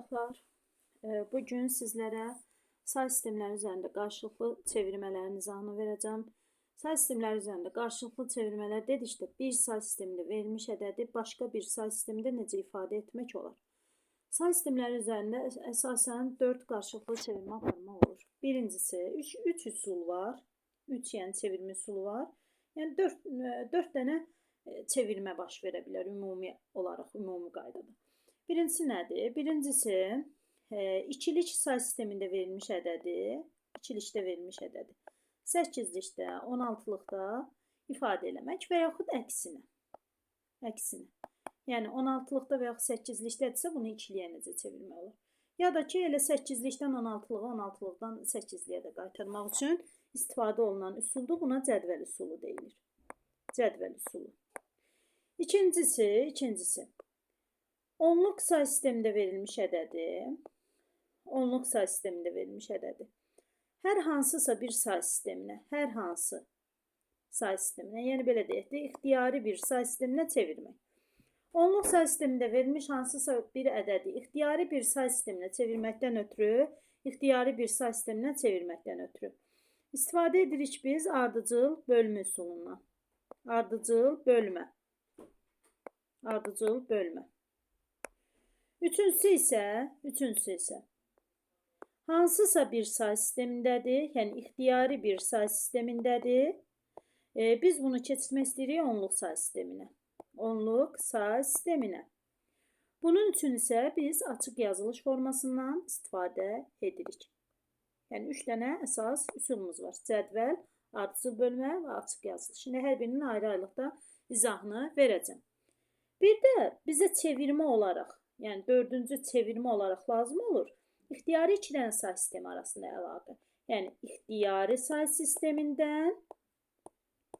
uşaqlar. Bugün sizlərə say sistemləri üzərində qarşılıqlı çevirmələrin izahını verəcəm. Say sistemləri üzərində qarşılıqlı çevirmələr dedikdə bir say sistemində verilmiş ədədi başqa bir say sistemində necə ifadə etmək olar? Say sistemləri üzərində əsasən 4 qarşılıqlı çevirmə aparmaq olur. Birincisi 3 üsul var. 3 yəni çevirmə üsulu var. Yəni 4 dənə çevirmə baş verə bilər ümumi olaraq, ümumi qaydada. Birincisi nədir? Birincisi ikilik say sistemində verilmiş ədədi, ikilikdə verilmiş ədədi 8-likdə, 16-lıqda ifadə eləmək və yaxud əksinə. Yəni 16-lıqda və yaxud 8-likdədirsə bunu ikiliyə necə çevirmək olur? Ya da ki, elə 8-likdən 16-lığa, 16-lıqdan 8-liyə də qaytarmaq üçün istifadə olunan üsuldur. Buna cədvəl üsulu deyilir. Cədvəl üsulu. İkincisi, onluq say sistemində verilmiş ədədi, hər hansısa bir say sisteminə, yəni belə deyək də, ixtiyari bir say sisteminə çevirmək. Onluq say sistemində verilmiş hansısa bir ədədi ixtiyari bir say sisteminə çevirməkdən ötürü, istifadə edirik biz ardıcıl bölmə üsulundan. Ardıcıl bölmə. Üçüncüsü isə hansısa bir say sistemindədir, yəni ixtiyari bir say sistemindədir. Biz bunu keçirmək istəyirik onluq say sisteminə. Bunun üçün isə biz açıq yazılış formasından istifadə edirik. Yəni 3 dənə əsas üsulumuz var. Cədvəl, ardıcıl bölmə və açıq yazılış. Şimdi hər birinin ayrı-ayrılıqda izahını verəcəm. Bir də bizə çevirmə olaraq, yəni 4-cü çevirmə olaraq lazım olur. İxtiyari 2 dənə say sistemi arasında əlaqə. Yəni ixtiyari say sistemindən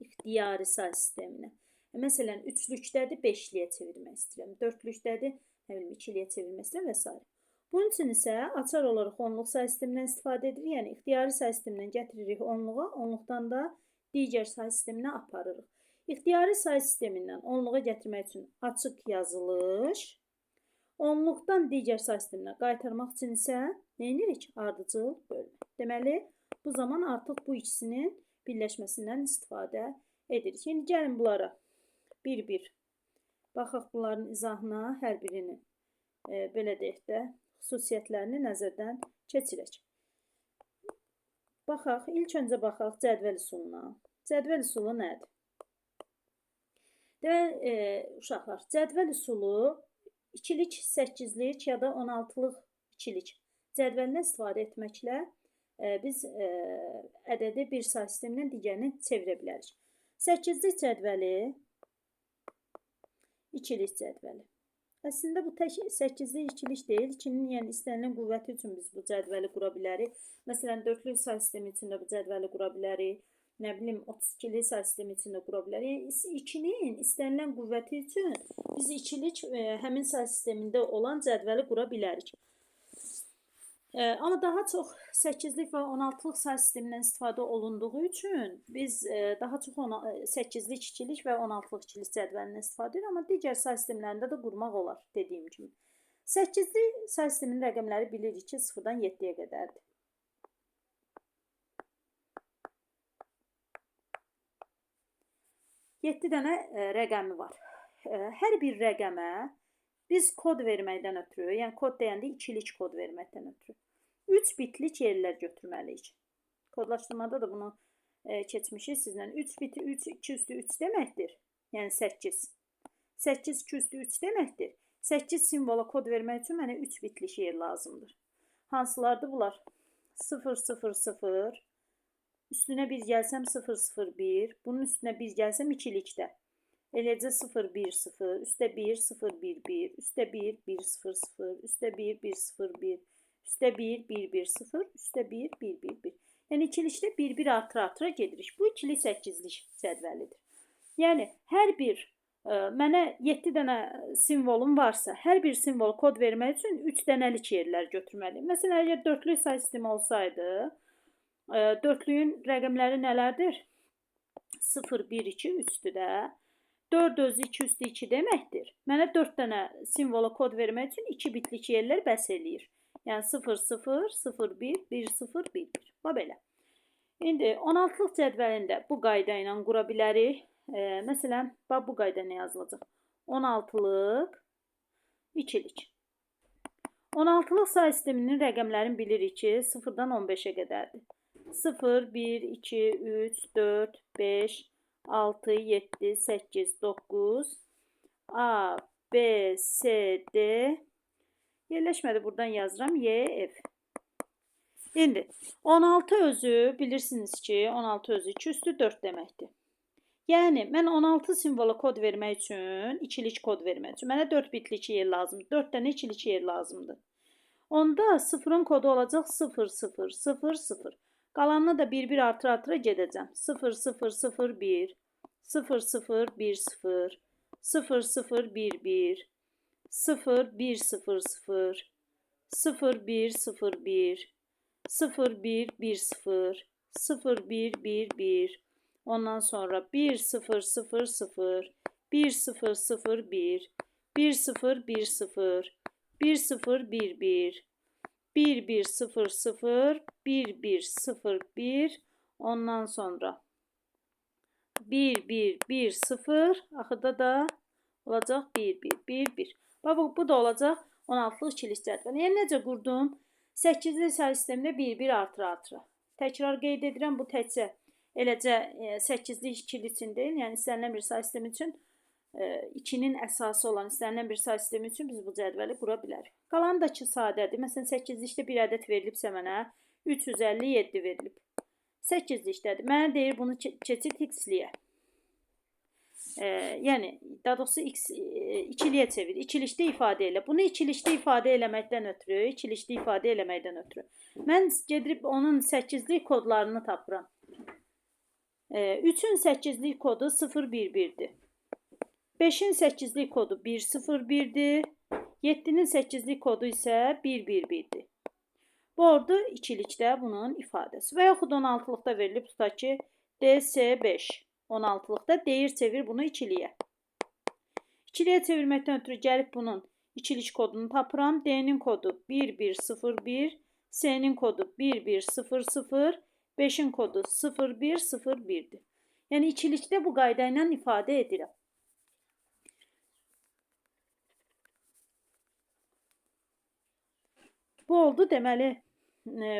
ixtiyari say sisteminə. Məsələn, 3-lükdədir 5-liyə çevirmək istəyirəm. 4-lükdədir 2-liyə çevirmək istəyirəm və s. Bunun üçün isə açar olaraq onluq say sistemindən istifadə edirik. Yəni ixtiyari say sistemindən gətiririk onluğa, onluqdan da digər say sisteminə aparırıq. İxtiyari say sistemindən onluğa gətirmək üçün açıq yazılış, onluqdan digər say sisteminə qaytarmaq üçün isə nə edirik? Ardıcıl bölmə. Deməli, bu zaman artıq bu ikisinin birləşməsindən istifadə edirik. Şimdi gəlin bunlara bir-bir baxaq bunların izahına, hər birinin belə deyək də xüsusiyyətlərini nəzərdən keçirək. Baxaq, ilk öncə baxaq cədvəl üsuluna. Cədvəl üsulu nədir? Uşaqlar, cədvəl üsulu 2-lik, 8-lik ya da 16-lıq 2-lik cədvəlindən istifadə etməklə biz ədədi bir say sistemindən digərinə çevirə bilərik. 8-lik cədvəli, 2-lik cədvəli. Əslində bu tək 8-lik, 2-lik deyil. 2-nin yəni istənilən qüvvəti üçün biz bu cədvəli qura bilərik. Məsələn, 4-lük say sistemi üçün də bu cədvəli qura bilərik. Nə bilim, 32-lik say sistemi üçün də qura bilərik. 2-nin istənilən qüvvəti üçün biz 2-lik həmin say sistemində olan cədvəli qura bilərik. Amma daha çox 8-lik və 16-lıq say sistemindən istifadə olunduğu üçün biz daha çox 8-lik, 2-lik və 16-lıq 2-lik cədvəlindən istifadə edirik. Amma digər say sistemlərində də qurmaq olar, dediyim kimi. 8-lik say sisteminin rəqəmləri bilirik ki, 0-dan 7-yə qədərdir. 7 dənə rəqəmi var. Hər bir rəqəmə biz kod verməkdən ötürü, yəni kod deyəndə 2-lik kod verməkdən ötürü 3 bitlik yerlər götürməliyik. Kodlaşdırmada da bunu keçmişik sizlə. 3 biti 3, 2 üstü 3 deməkdir. Yəni 8. 8, 2 üstü 3 deməkdir. 8 simvola kod vermək üçün mənə 3 bitlik yer lazımdır. Hansılardır bunlar? 0, 0, 0. Üstünə 1 gəlsəm 0, 0, 1. Bunun üstünə 1 gəlsəm 2-likdə. Eləcə 0, 1, 0. Üstə 1, 0, 1, 1. Üstə 1, 1, 0, 0. Üstə 1, 1, 0, 1. Üstə 1, 1, 1, 0. Üstə 1, 1, 1, 1. Yəni ikilikdə 1, 1 artıra gedirik. Bu ikilik 8-lik cədvəlidir. Yəni hər bir mənə 7 dənə simvolum varsa, hər bir simvol kod vermək üçün 3 dənəlik yerlər götürməliyim. Məsələn, əgər 4-lük say sistemi olsaydı, 4-lüyün rəqəmləri nələrdir? 0, 1, 2, 3-dür də. 4 özü 2 üstü 2 deməkdir. Mənə 4 dənə simvola kod vermək üçün 2 bitlik yerlər bəs eləyir. Yəni 0, 0, 0, 1, 1, 0, 1, 1. Və belə. İndi 16-lıq cədvəlində bu qayda ilə qura bilərik. Məsələn, bu qayda nə yazılacaq? 16-lıq ikilik. 16-lıq say sisteminin rəqəmlərini bilirik ki, 0-dan 15-ə qədərdir. 0, 1, 2, 3, 4, 5, 6, 7, 8, 9, A, B, C, D, yerləşmədi, buradan yazıram, Y, F. İndi 16 özü bilirsiniz ki, 16 özü 2 üstü 4 deməkdir. Yəni, mən 16 simvola kod vermək üçün, ikilik kod vermək üçün, mənə 4 bitlik yer lazımdır, 4 dənə ikilik yer lazımdır. Onda sıfırın kodu olacaq 0, 0, 0, 0. Qalanını da 1-1 artıra gedəcəm. 0, 0, 0, 1, 0, 0, 1, 0, 0, 0, 1, 1, 0, 1, 0, 0, 0, 1, 0, 1, 0, 1, 1, 0, 0, 1, 1, 1, ondan sonra 1, 0, 0, 0, 1, 0, 0, 1, 1, 0, 1, 0, 1, 0, 1, 1, 1, 1, 0, 0, 1, 1, 0, 1, ondan sonra 1, 1, 1, 0, axırda da olacaq 1, 1, 1, 1. Bu da olacaq 16-lıq ikilik cədvəl. Yəni, necə qurdum? 8-li say sistemində 1, 1 artıra. Təkrar qeyd edirəm, bu təkcə eləcə 8-li ikili üçün deyil, yəni istənilən bir say sistemi üçün 2-nin əsası olan istənilən bir say sistemi üçün biz bu cədvəli qura bilərik. Qalanı da ki, sadədir. Məsələn, 8-likdə bir ədəd verilibsə mənə 357 verilib. 8-likdədir. Mənə deyir, bunu keçid x-liyə. Yəni, daha doğrusu ikiliyə çevir. İkilikdə ifadə elə. Bunu ikilikdə ifadə eləməkdən ötürü, mən gedib onun 8-lik kodlarını tapıram. 3-ün 8-lik kodu 011-dir. 5-in 8-lik kodu 101-dir. 7-nin 8-lik kodu isə 111-dir. Bu orada ikilikdə bunun ifadəsi. Və yaxud 16-lıqda verilib, tutaq ki, DS5. 16-lıqda deyir, çevir bunu ikiliyə. İkiliyə çevirməkdən ötürü gəlib bunun ikilik kodunu tapıram. D-nin kodu 1101, C-nin kodu 1100, 5-in kodu 0101-dir. Yəni, ikilikdə bu qayda ilə ifadə edirəm. Bu oldu, deməli,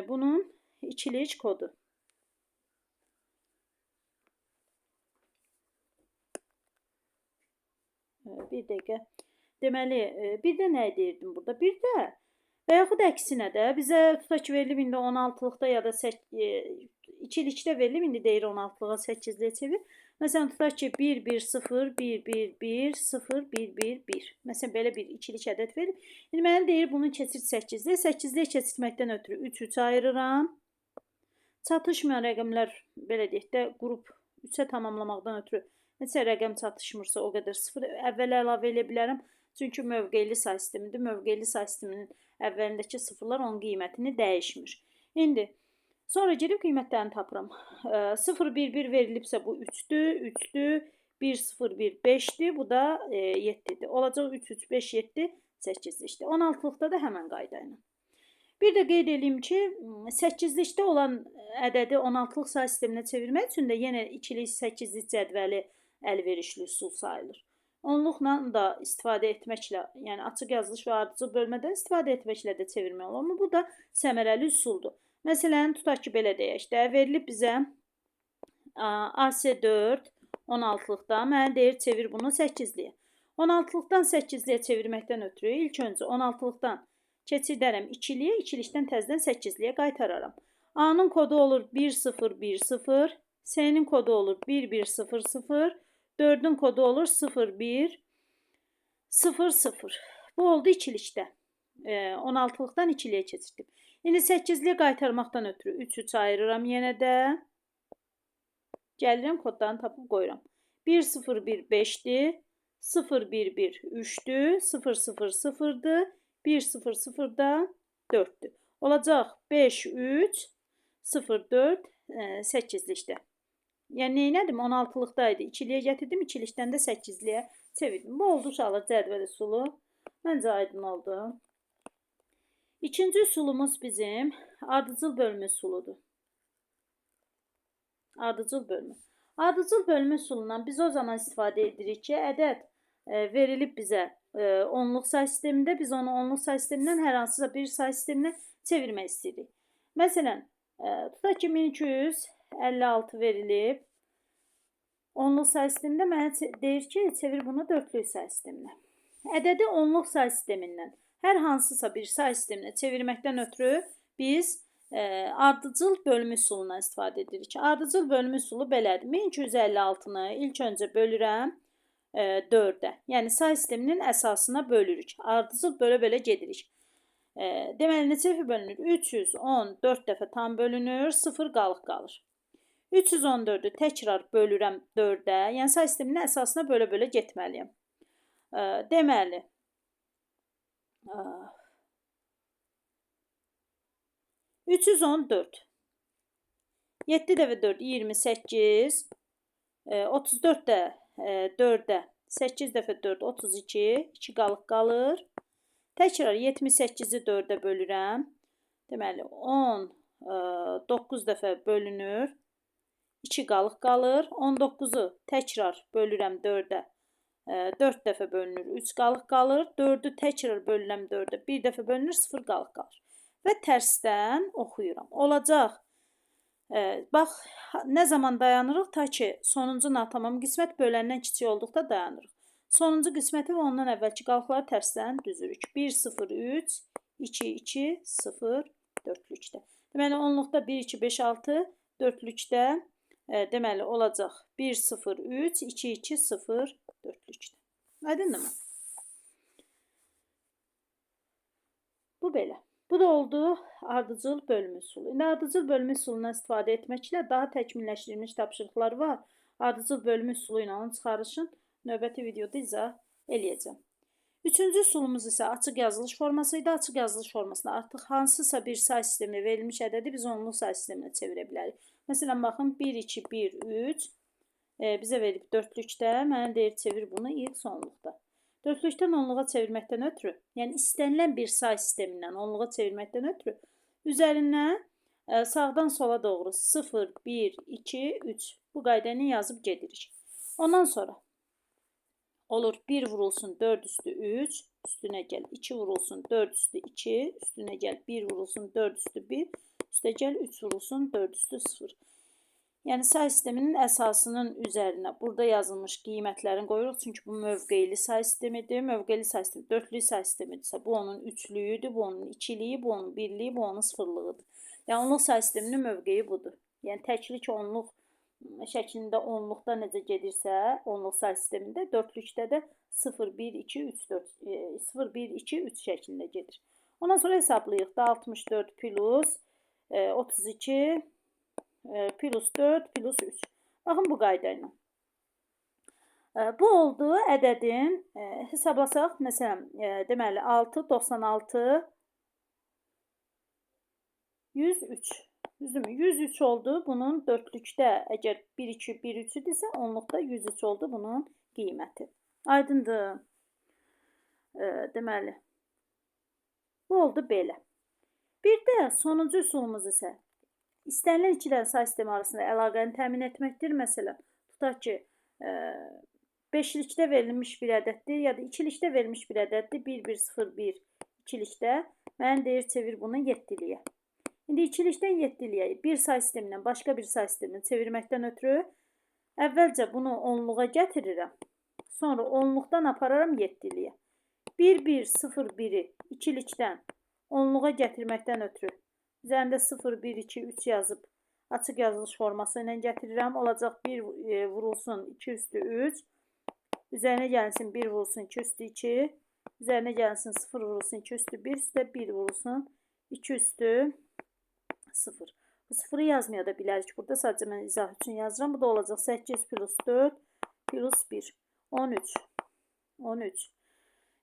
bunun ikilik kodu. Bir dəqiqə. Deməli, bir də nə deyirdim burada? Bir də və yaxud əksinə də bizə tutaq ki, verilib indi 16-lıqda ya da ikilikdə verilib, indi deyir 16-lığa 8-liyə çevir. Məsələn, tutaq ki, 1, 1, 0, 1, 1, 1, 0, 1, 1, 1. Məsələn, belə bir ikilik ədəd verir. İndi mənə deyir, bunu keçir 8-liyə. 8-liyə keçirməkdən ötürü 3 ayırıram. Çatışmayan rəqəmlər, belə deyək də, qrup 3-ə tamamlamaqdan ötürü neçə rəqəm çatışmırsa o qədər 0 əvvələ əlavə edə bilərəm. Çünki mövqeyli say sistemidir. Mövqeyli say sisteminin əvvəlindəki sıfırlar onun qiymətini dəyişmir. İndi, sonra gedib qiymətlərini tapıram. 0, 1, 1 verilibsə bu 3-dür, 3-dür, 1, 0, 1, 5-dir, bu da 7-dir. Olacaq 3, 3, 5, 7, 8-likdir. 16-lıqda da həmən qayda ilə. Bir də qeyd edeyim ki, 8-likdə olan ədədi 16-lıq say sisteminə çevirmək üçün də yenə ikilik 8-lik cədvəli əlverişli üsul sayılır. Onluqla da istifadə etməklə, yəni açıq yazılış və ardıcıl bölmədən istifadə etməklə də çevirmək olur. Amma bu da səmərəli üsuldur. Məsələn, tutaq ki, belə deyək də, verilib bizə AC4 16-lıqda, mənə deyir, çevir bunu 8-liyə. 16-lıqdan 8-liyə çevirməkdən ötürü ilk öncə 16-lıqdan keçidərəm 2-liyə, 2-likdən təzdən 8-liyə qaytararam. A-nın kodu olur 1010, C-nin kodu olur 1100, 4-ün kodu olur 0100. Bu oldu ikilikdə. 16-lıqdan 2-liyə keçirdim. İndi 8-liyə qaytarmaqdan ötürü 3 ayırıram yenə də. Gəlirəm, kodlarını tapıb qoyuram. 101 5-dir, 011 3-dür, 000-dır, 100 da 4-dür. Olacaq 5, 3, 0, 4, 8-likdə. Yəni neynədim? 16-lıqdaydı. İkiliyə gətirdim, ikilikdən də 8-liyə çevirdim. Bu oldu uşaqlar cədvəl üsulu. Məncə aydın oldu. İkinci üsulumuz bizim ardıcıl bölmə üsuludur. Ardıcıl bölmə. Ardıcıl bölmə üsulundan biz o zaman istifadə edirik ki, ədəd verilib bizə onluq say sistemində, biz onu onluq say sistemindən hər hansısa bir say sisteminə çevirmək istəyirik. Məsələn, tutaq ki, 1256 verilib. Onluq say sistemində mənə deyir ki, çevir bunu dörtlük say sisteminə. Ədədi onluq say sistemindən hər hansısa bir say sisteminə çevirməkdən ötürü biz ardıcıl bölmə üsulundan istifadə edirik. Ardıcıl bölmə üsulu belədir. 1256-nı ilk öncə bölürəm 4-ə. Yəni say sisteminin əsasına bölürük. Ardıcıl bölə-bölə gedirik. Deməli, neçə dəfə bölünür? 314 dəfə tam bölünür, 0 qalıq qalır. 314-ü təkrar bölürəm 4-ə. Yəni say sisteminin əsasına bölə-bölə getməliyəm. Deməli, 314. 7 dəfə 4, 28. 34 də 4-ə. 8 dəfə 4, 32. 2 qalıq qalır. Təkrar 78-i 4-ə bölürəm. Deməli, 19 dəfə bölünür. 2 qalıq qalır. 19-u təkrar bölürəm 4-ə. 4 dəfə bölünür. 3 qalıq qalır. 4-ü təkrar bölürəm 4-ə. 1 dəfə bölünür. 0 qalıq qalır. Və tərsdən oxuyuram. Olacaq. Bax, nə zaman dayanırıq? Ta ki, sonuncu natamam qismət böləndən kiçik olduqda dayanırıq. Sonuncu qisməti və ondan əvvəlki qalıqları tərsdən düzürük. 1, 0, 3, 2, 2, 0, dörtlükdə. Deməli, onluqda 1, 2, 5, 6, dörtlükdə deməli olacaq 1, 0, 3, 2, 2, 0, dörtlükdə. Aydındır mı? Bu belə. Bu da oldu ardıcıl bölmə üsulu. İndi ardıcıl bölmə üsulundan istifadə etməklə daha təkmilləşdirilmiş tapşırıqlar var. Ardıcıl bölmə üsulu ilə onun çıxarışın növbəti videoda izah eləyəcəm. Üçüncü üsulumuz isə açıq yazılış forması idi. Açıq yazılış formasında artıq hansısa bir say sistemi verilmiş ədədi biz onluq say sisteminə çevirə bilərik. Məsələn, baxın 1, 2, 1, 3 bizə verib dörtlükdə. Mənə deyir çevir bunu ilk sonluqda. Dörtlükdən onluğa çevirməkdən ötürü, yəni istənilən bir say sistemindən onluğa çevirməkdən ötürü üzərindən sağdan sola doğru 0, 1, 2, 3 bu qaydəni yazıb gedirik. Ondan sonra olur 1 vurulsun 4 üstü 3, üstünə gəl 2 vurulsun 4 üstü 2, üstünə gəl 1 vurulsun 4 üstü 1, üstə gəl 3 vurulsun 4 üstü 0. Yəni say sisteminin əsasının üzərinə burada yazılmış qiymətlərini qoyuruq. Çünki bu mövqeyli say sistemidir. Mövqeyli say sistemi dörtlük say sistemidirsə bu onun üçlüyüdür, bu onun ikiliyi, bu onun birliyi, bu onun sıfırlığıdır. Yəni onluq say sisteminin mövqeyi budur. Yəni təklik onluq şəklində onluqda necə gedirsə, onluq say sistemində dörtlükdə də 0, 1, 2, 3, 4, 0, 1, 2, 3 şəklində gedir. Ondan sonra hesablayıq da 64 plus 32 plus 4 plus 3. Baxın bu qayda ilə. Bu oldu ədədin hesablasaq. Məsələn, deməli 6, 96, 103. Düzdürmü? 103 oldu bunun dörtlükdə. Əgər 1, 2, 1, 3 idisə onluqda 103 oldu bunun qiyməti. Aydındır. Deməli, bu oldu belə. Bir də sonuncu üsulumuz isə İstənilən iki dənə say sistemi arasında əlaqəni təmin etməkdir. Məsələn, tutaq ki, 5-likdə verilmiş bir ədəddir, ya da 2-likdə verilmiş bir ədəddir. 1, 1, 0, 1, 2-likdə. Mənə deyir, çevir bunu 7-liyə. İndi 2-likdən 7-liyə bir say sistemindən başqa bir say sisteminə çevirməkdən ötürü əvvəlcə bunu onluğa gətirirəm. Sonra onluqdan apararam 7-liyə. 1, 1, 0, 1-i 2-likdən onluğa gətirməkdən ötürü üzərində 0, 1, 2, 3 yazıb açıq yazılış forması ilə gətirirəm. Olacaq 1 vurulsun 2 üstü 3. Üzərinə gəlsin 1 vurulsun 2 üstü 2. Üzərinə gəlsin 0 vurulsun 2 üstü 1. Üstə 1 vurulsun 2 üstü 0. Bu 0'ı yazmaya da bilərik. Burada sadəcə mən izah üçün yazıram. Bu da olacaq 8 plus 4 plus 1. 13. 13.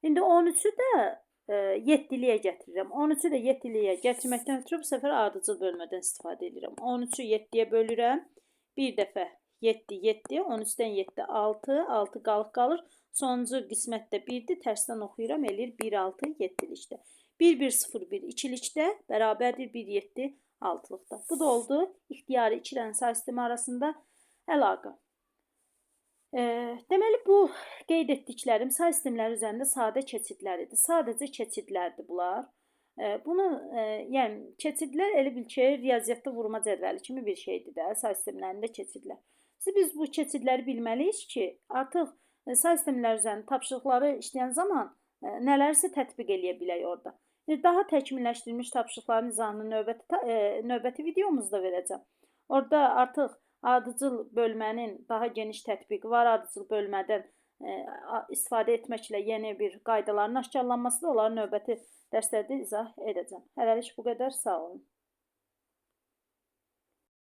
İndi 13'ü də 7-liyə gətirirəm. 13'ü də 7-liyə gətirməkdən ötürü bu səfər ardıcıl bölmədən istifadə edirəm. 13'ü 7-yə bölürəm. Bir dəfə 7, 7, 10 üstdən 7, 6, 6 qalıq qalır. Sonuncu qismətdə 1-dir, tərsdən oxuyuram, eləyir 1, 6, 7-likdə. 1, 1, 0, 1, ikilikdə bərabərdir 1, 7, 6-lıqda. Bu da oldu ixtiyari iki dənə say sistemi arasında əlaqə. Deməli, bu qeyd etdiklərim say sistemləri üzərində sadə keçidləridir. Sadəcə keçidlərdir bunlar. Bunu, yəni keçidlər elə bil ki, riyaziyyatda vurma cədvəli kimi bir şeydir də, say sistemlərində keçidlər. Biz bu keçidləri bilməliyik ki, artıq say sistemləri üzərində tapşırıqları işləyən zaman nələrsə tətbiq eləyə bilək orada. Daha təkmilləşdirilmiş tapşırıqların izahını növbəti videomuzda verəcəm. Orada artıq ardıcıl bölmənin daha geniş tətbiqi var. Ardıcıl bölmədən istifadə etməklə yeni bir qaydaların aşkarlanması da onların növbəti dərslərdə izah edəcəm. Hələlik bu qədər, sağ olun.